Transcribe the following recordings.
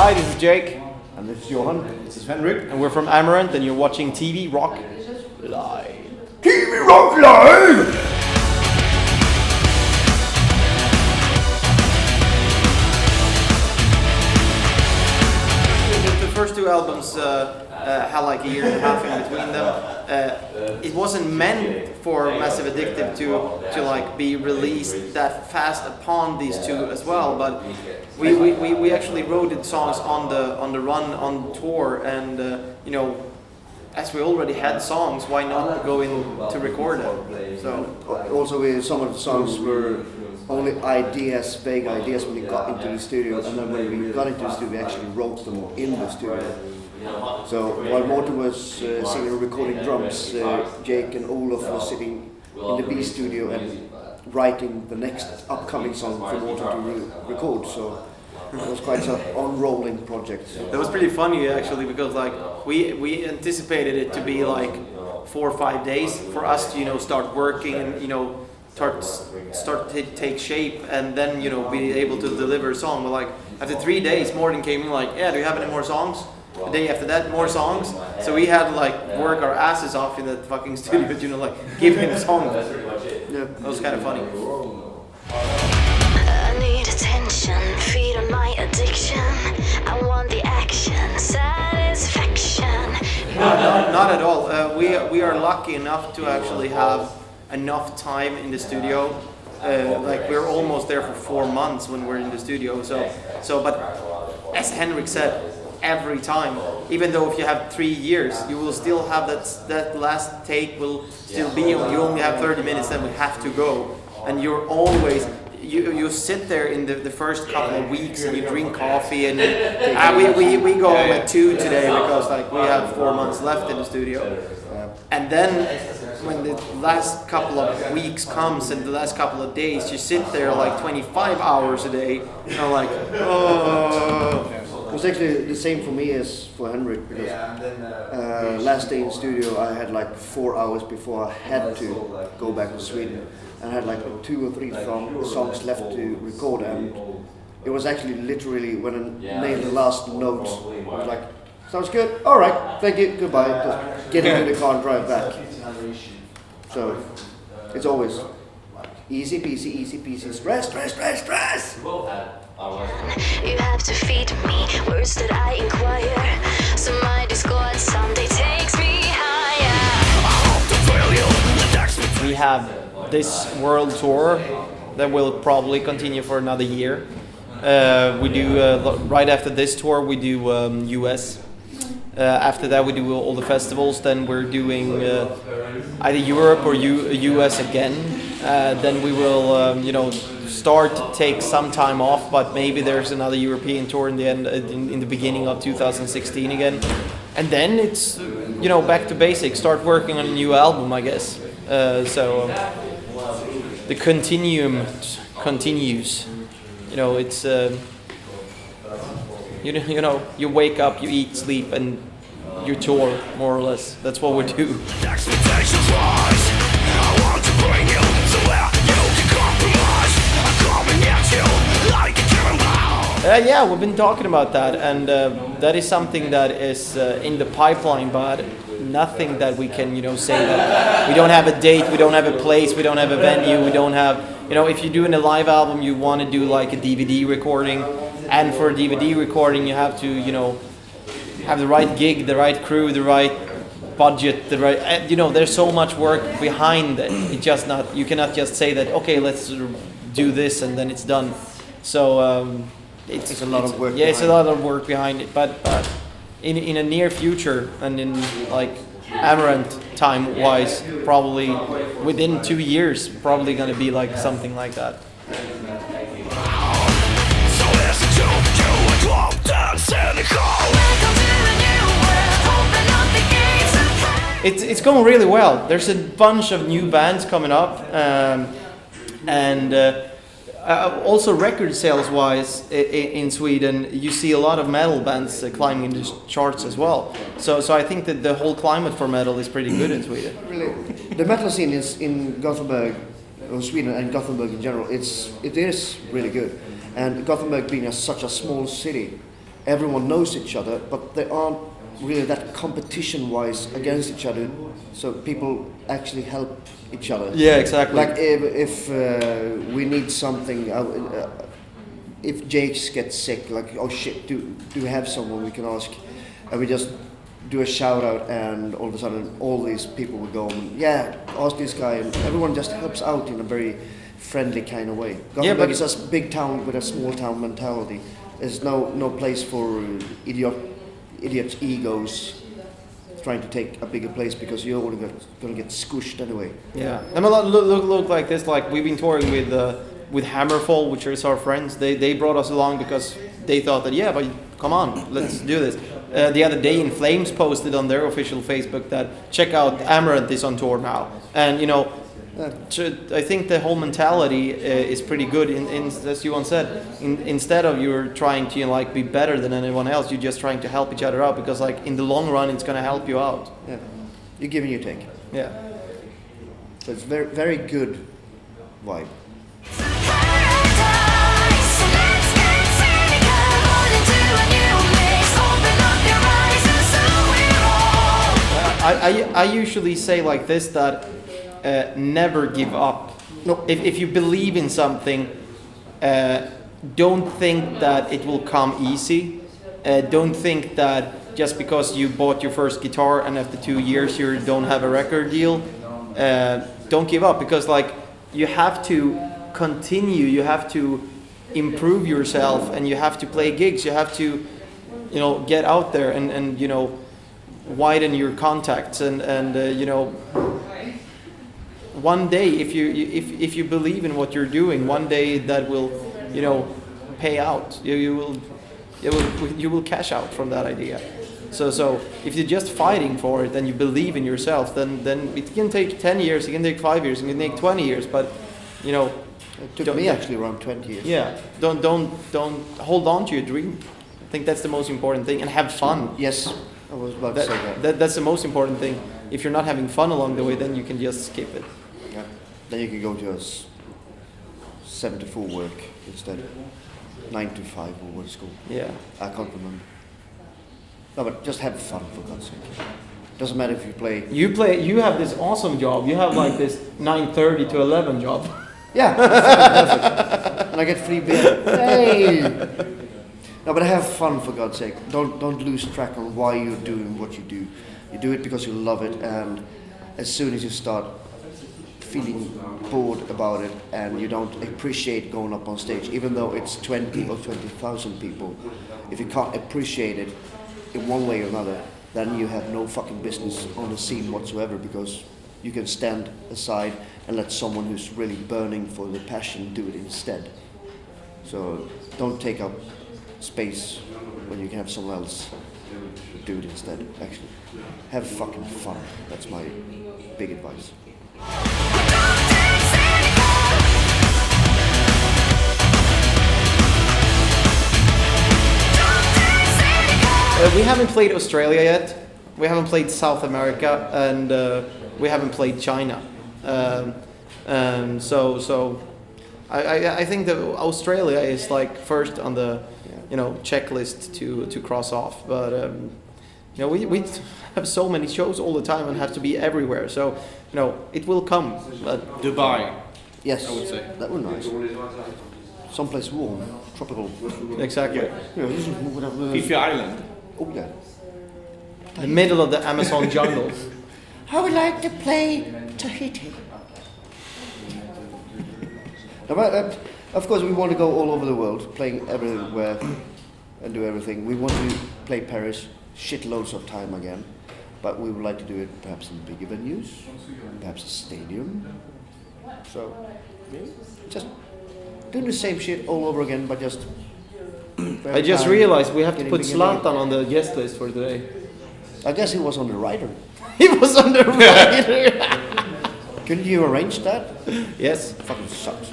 Hi, this is Jake. And this is Johan. This is Henrik. And we're from Amaranthe, and you're watching TV Rock Live. TV Rock Live! The first two albums had like a year and a half in between them. It wasn't meant for Massive Addictive to like be released that fast upon these two as well, but we actually wrote the songs on the run on tour, and you know, as we already had songs, why not go in to record them? So also some of the songs were only ideas, vague ideas when we got into the studio, and then when we got into the studio we actually wrote them in the studio. So while Morten was singing and recording drums, Jake and Olof were sitting in the B studio and writing the next upcoming song for Morten to record. So it was quite an on-rolling project. That was pretty funny actually, because like we anticipated it to be like 4 or 5 days for us to start working and start to take shape and then be able to deliver a song. But like after 3 days, Morten came in like, yeah, do you have any more songs? The day after that, more songs. So we had to like work our asses off in that fucking studio, like give him songs. Yeah, that was kind of funny. I need attention, feed on my addiction. I want the action, satisfaction. Not at all. We are lucky enough to actually have enough time in the studio. Like we're almost there for 4 months when we're in the studio. So but as Henrik said, every time, even though if you have 3 years, you will still have that last take will still be on. You only have 30 minutes, then we have to go, and you're always you sit there in the first couple of weeks and you drink coffee and we go home at 2 today because like we have 4 months left in the studio, and then when the last couple of weeks comes and the last couple of days, you sit there like 25 hours a day and like, oh. It was actually the same for me as for Henrik, because last day in studio I had like 4 hours before I had to go back to Sweden, and I had like 2 or 3 songs left to record, and it was actually literally when I nailed the last note, I was like, sounds good, alright, thank you, goodbye, just get into the car and drive back. So it's always easy peasy, stress. You have to feed me words that I inquire, so my discord someday takes me higher. We have this world tour that will probably continue for another year. We do right after this tour we do US. After that we do all the festivals. Then we're doing either Europe or US again. Then we will start to take some time off, but maybe there's another European tour in the end, in the beginning of 2016 again, and then it's back to basics. Start working on a new album, I guess. So the continuum continues. It's you wake up, you eat, sleep, and you tour more or less. That's what we do. Expectations rise. I want to bring you to where you can compromise. I'm coming at you like a cannonball. Yeah, we've been talking about that, and that is something that is in the pipeline, but nothing that we can, say that we don't have a date, we don't have a place, we don't have a venue, we don't have, if you're doing a live album, you want to do like a DVD recording, and for a DVD recording, you have to, have the right gig, the right crew, the right budget, the right, there's so much work behind it. It's just not, you cannot just say that, okay, let's do this and then it's done. So it's a lot of work. Yeah, it's a lot of work behind it, but in a near future and in like Amaranthe time wise, probably within 2 years, probably going to be like something like that. So listen to you and cloaked and cynical. It's going really well. There's a bunch of new bands coming up, and also record sales wise in Sweden, you see a lot of metal bands climbing in the charts as well. So I think that the whole climate for metal is pretty good in Sweden. Really, the metal scene is in Gothenburg, or Sweden, and Gothenburg in general. It is really good, and Gothenburg being such a small city, everyone knows each other, but they aren't really that competition-wise against each other. So people actually help each other. Yeah, exactly. Like if we need something, if Jakes gets sick, like, oh shit, do we have someone we can ask? And we just do a shout out, and all of a sudden all these people will go, yeah, ask this guy, and everyone just helps out in a very friendly kind of way. Yeah, but it's a big town with a small town mentality. There's no place for idiot egos trying to take a bigger place because you're only gonna get squished anyway. Yeah, I mean, look like this. Like we've been touring with Hammerfall, which is our friends. They brought us along because they thought that, yeah, but come on, let's do this. The other day, In Flames posted on their official Facebook that check out Amaranthe is on tour now, and you know. I think the whole mentality is pretty good. As Johan said, instead of you're trying to like be better than anyone else, you're just trying to help each other out because like in the long run, it's gonna help you out. Yeah, you give and you take. Yeah. So it's very very good vibe. I usually say like this that. Never give up. No. If you believe in something, don't think that it will come easy. Don't think that just because you bought your first guitar and after 2 years you don't have a record deal, don't give up, because like you have to continue, you have to improve yourself, and you have to play gigs, you have to, you know, get out there and you know, widen your contacts and you know, one day, if you believe in what you're doing, one day that will, you know, pay out. You will cash out from that idea. So if you're just fighting for it and you believe in yourself, then it can take 10 years, it can take 5 years, it can take 20 years. But you know, it took me actually around 20 years. Yeah, don't hold on to your dream. I think that's the most important thing, and have fun. Yes, I was about to say that. That's the most important thing. If you're not having fun along the way, then you can just skip it. Yeah. Then you can go to a 7 to 4 work instead, 9 to 5 or what it's called. Yeah. I can't remember. No, but just have fun, for God's sake. Doesn't matter if you play. You have this awesome job. You have like this 9:30 to 11 job. Yeah, perfect. And I get free beer. Hey. No, but have fun, for God's sake. Don't lose track on why you're doing what you do. You do it because you love it, and as soon as you start feeling bored about it and you don't appreciate going up on stage, even though it's 20 or 20,000 people, if you can't appreciate it in one way or another, then you have no fucking business on the scene whatsoever, because you can stand aside and let someone who's really burning for the passion do it instead. So don't take up space when you can have someone else do it instead. Actually, have fucking fun. That's my big advice. We haven't played Australia yet. We haven't played South America, and we haven't played China. So I think that Australia is like first on the checklist to cross off. But we have so many shows all the time and have to be everywhere. So it will come. But Dubai. Yes, I would say that would be nice. Someplace warm, tropical. Exactly. Fifi Island. Oh yeah. The middle of the Amazon jungle. I would like to play Tahiti. Of course, we want to go all over the world, playing everywhere and do everything. We want to play Paris shitloads of time again, but we would like to do it perhaps in bigger venues, perhaps a stadium. So, just doing the same shit all over again, but just... I just realized we have to put Zlatan on the guest list for today. I guess he was on the rider. He was on the rider. Couldn't you arrange that? Yes. Fucking sucks.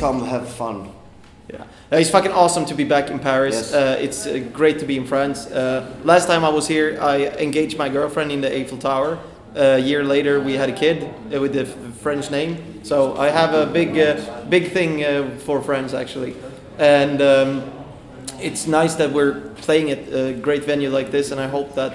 Come have fun. Yeah, it's fucking awesome to be back in Paris. Yes. It's great to be in France. Last time I was here, I engaged my girlfriend in the Eiffel Tower, A year later, we had a kid with the French name. So I have a big thing for Friends actually, and it's nice that we're playing at a great venue like this. And I hope that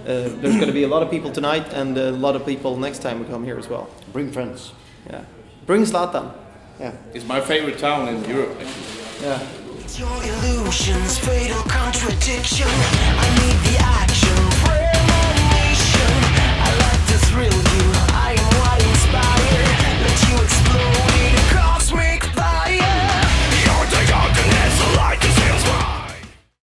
there's going to be a lot of people tonight and a lot of people next time we come here as well. Bring friends. Yeah, bring Zlatan. Yeah, It's my favorite town in Europe. Yeah. Your illusions, fatal contradiction.